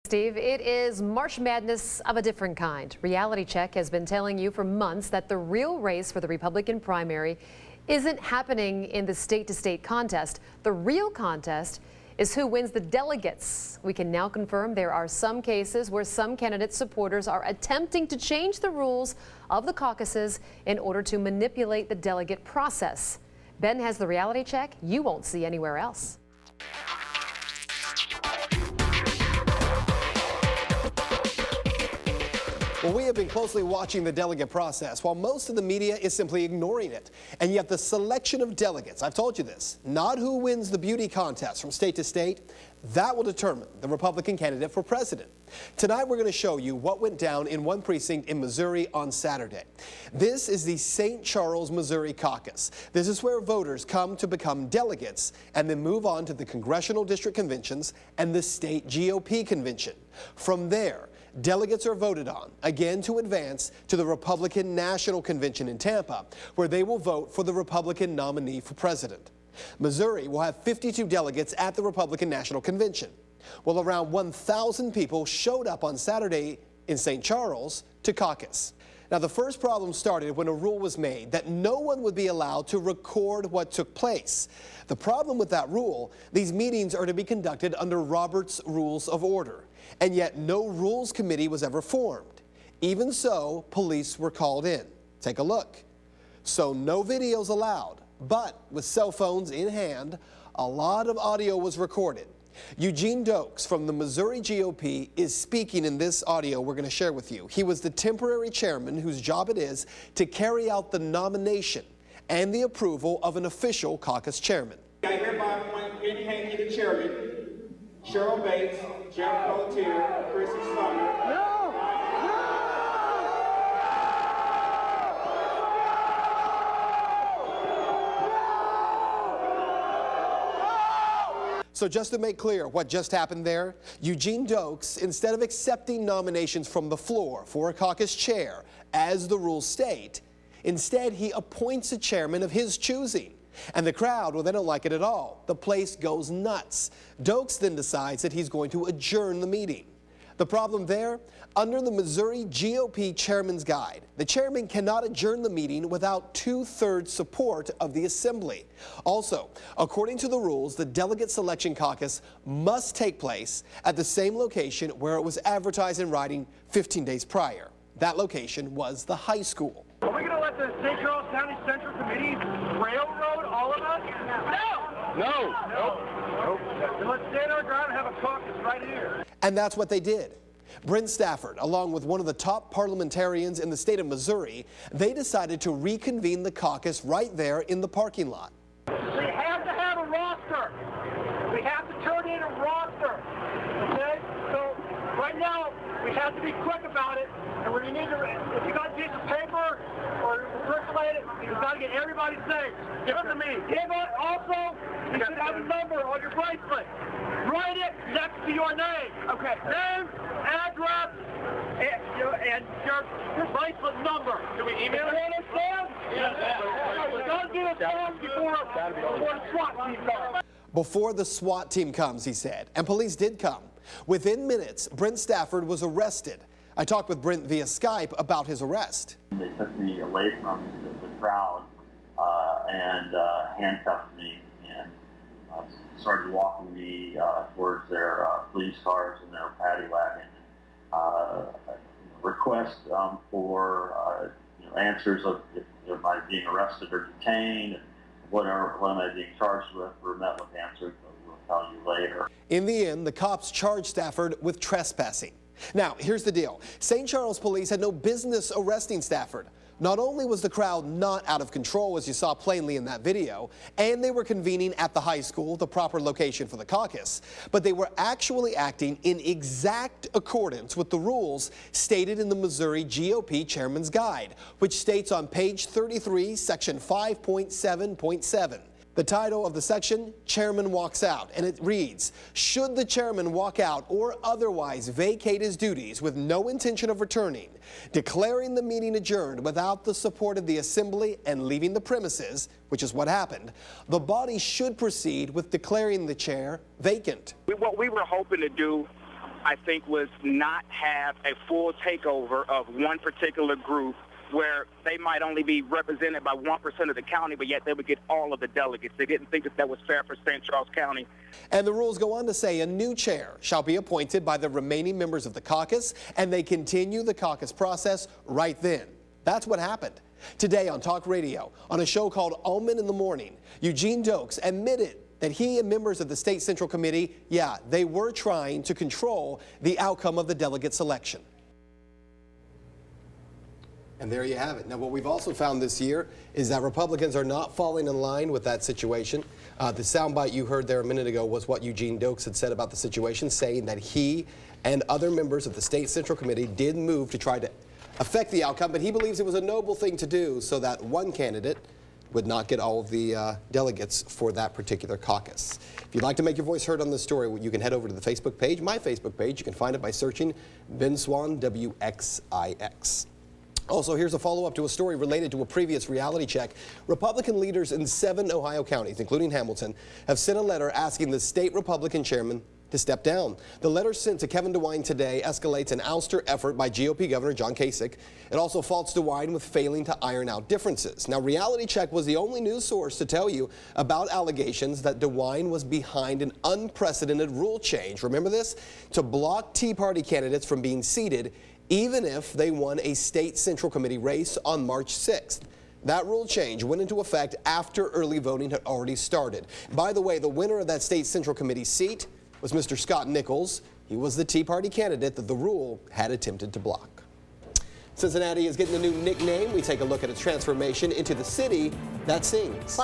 Steve, it is March Madness of a different kind. Reality Check has been telling you for months that the real race for the Republican primary isn't happening in the state-to-state contest. The real contest is who wins the delegates. We can now confirm there are some cases where some candidate supporters are attempting to change the rules of the caucuses in order to manipulate the delegate process. Ben has the Reality Check you won't see anywhere else. Well, we have been closely watching the delegate process while most of the media is simply ignoring it. And yet the selection of delegates, I've told you this, not who wins the beauty contest from state to state, that will determine the Republican candidate for president. Tonight we're going to show you what went down in one precinct in Missouri on Saturday. This is the St. Charles, Missouri caucus. This is where voters come to become delegates and then move on to the congressional district conventions and the state GOP convention. From there, delegates are voted on, again to advance to the Republican National Convention in Tampa, where they will vote for the Republican nominee for president. Missouri will have 52 delegates at the Republican National Convention. Well, around 1,000 people showed up on Saturday in St. Charles to caucus. Now, the first problem started when a rule was made that no one would be allowed to record what took place. The problem with that rule, these meetings are to be conducted under Robert's Rules of Order, and yet no rules committee was ever formed. Even so, police were called in. Take a look. So no videos allowed, but with cell phones in hand, a lot of audio was recorded. Eugene Dokes from the Missouri GOP is speaking in this audio we're going to share with you. He was the temporary chairman whose job it is to carry out the nomination and the approval of an official caucus chairman. I hereby appoint Ben Haney the chairman, Cheryl Bates, Jeff Pelletier, Chrissy Sumner. So just to make clear what just happened there, Eugene Dokes, instead of accepting nominations from the floor for a caucus chair, as the rules state, instead he appoints a chairman of his choosing. And the crowd, well, they don't like it at all. The place goes nuts. Dokes then decides that he's going to adjourn the meeting. The problem there, under the Missouri GOP chairman's guide, the chairman cannot adjourn the meeting without 2/3 support of the assembly. Also, according to the rules, the delegate selection caucus must take place at the same location where it was advertised in writing 15 days prior. That location was the high school. Are we going to let the St. Charles County Central Committee railroad all of us? No! No! Nope. Nope. Then let's stand our ground and have a caucus right here. And that's what they did. Brent Stafford, along with one of the top parliamentarians in the state of Missouri, they decided to reconvene the caucus right there in the parking lot. We have to have a roster. We have to turn in a roster. Okay? So right now, we have to be quick about it. And when you need to, if you got a piece of paper or percolate it, you've got to get everybody's names. Give it to me. Give it. Also, you should have a number on your bracelet. Write it next to your name. Okay. Name, address, and your bracelet number. Can we email it? You understand? Yes. We're going to do this long before the SWAT team comes. Before the SWAT team comes, he said, and police did come. Within minutes, Brent Stafford was arrested. I talked with Brent via Skype about his arrest. They took me away from the crowd and handcuffed me and started walking me towards their police cars and their paddy wagon. Request for answers of if am I being arrested or detained, and what am I being charged with, or met with answers, but we'll tell you later. In the end, the cops charged Stafford with trespassing. Now, here's the deal. St. Charles police had no business arresting Stafford. Not only was the crowd not out of control, as you saw plainly in that video, and they were convening at the high school, the proper location for the caucus, but they were actually acting in exact accordance with the rules stated in the Missouri GOP chairman's guide, which states on page 33, section 5.7.7. The title of the section, Chairman Walks Out, and it reads, should the chairman walk out or otherwise vacate his duties with no intention of returning, declaring the meeting adjourned without the support of the assembly and leaving the premises, which is what happened, the body should proceed with declaring the chair vacant. What we were hoping to do I think, was not have a full takeover of one particular group where they might only be represented by 1% of the county, but yet they would get all of the delegates. They didn't think that was fair for St. Charles County. And the rules go on to say a new chair shall be appointed by the remaining members of the caucus, and they continue the caucus process right then. That's what happened. Today on Talk Radio, on a show called Omen in the Morning, Eugene Dokes admitted that he and members of the State Central Committee, they were trying to control the outcome of the delegate selection. And there you have it. Now, what we've also found this year is that Republicans are not falling in line with that situation. The soundbite you heard there a minute ago was what Eugene Dokes had said about the situation, saying that he and other members of the State Central Committee did move to try to affect the outcome, but he believes it was a noble thing to do so that one candidate would not get all of the delegates for that particular caucus. If you'd like to make your voice heard on this story, you can head over to the Facebook page, my Facebook page. You can find it by searching Ben Swann, WXIX. Also, here's a follow-up to a story related to a previous reality check. Republican leaders in 7 Ohio counties, including Hamilton, have sent a letter asking the state Republican chairman to step down. The letter sent to Kevin DeWine today escalates an ouster effort by GOP Governor John Kasich. It also faults DeWine with failing to iron out differences. Now, Reality Check was the only news source to tell you about allegations that DeWine was behind an unprecedented rule change. Remember this? To block Tea Party candidates from being seated even if they won a state Central Committee race on March 6th. That rule change went into effect after early voting had already started. By the way, the winner of that state Central Committee seat was Mr. Scott Nichols. He was the Tea Party candidate that the rule had attempted to block. Cincinnati is getting a new nickname. We take a look at its transformation into the city that sings.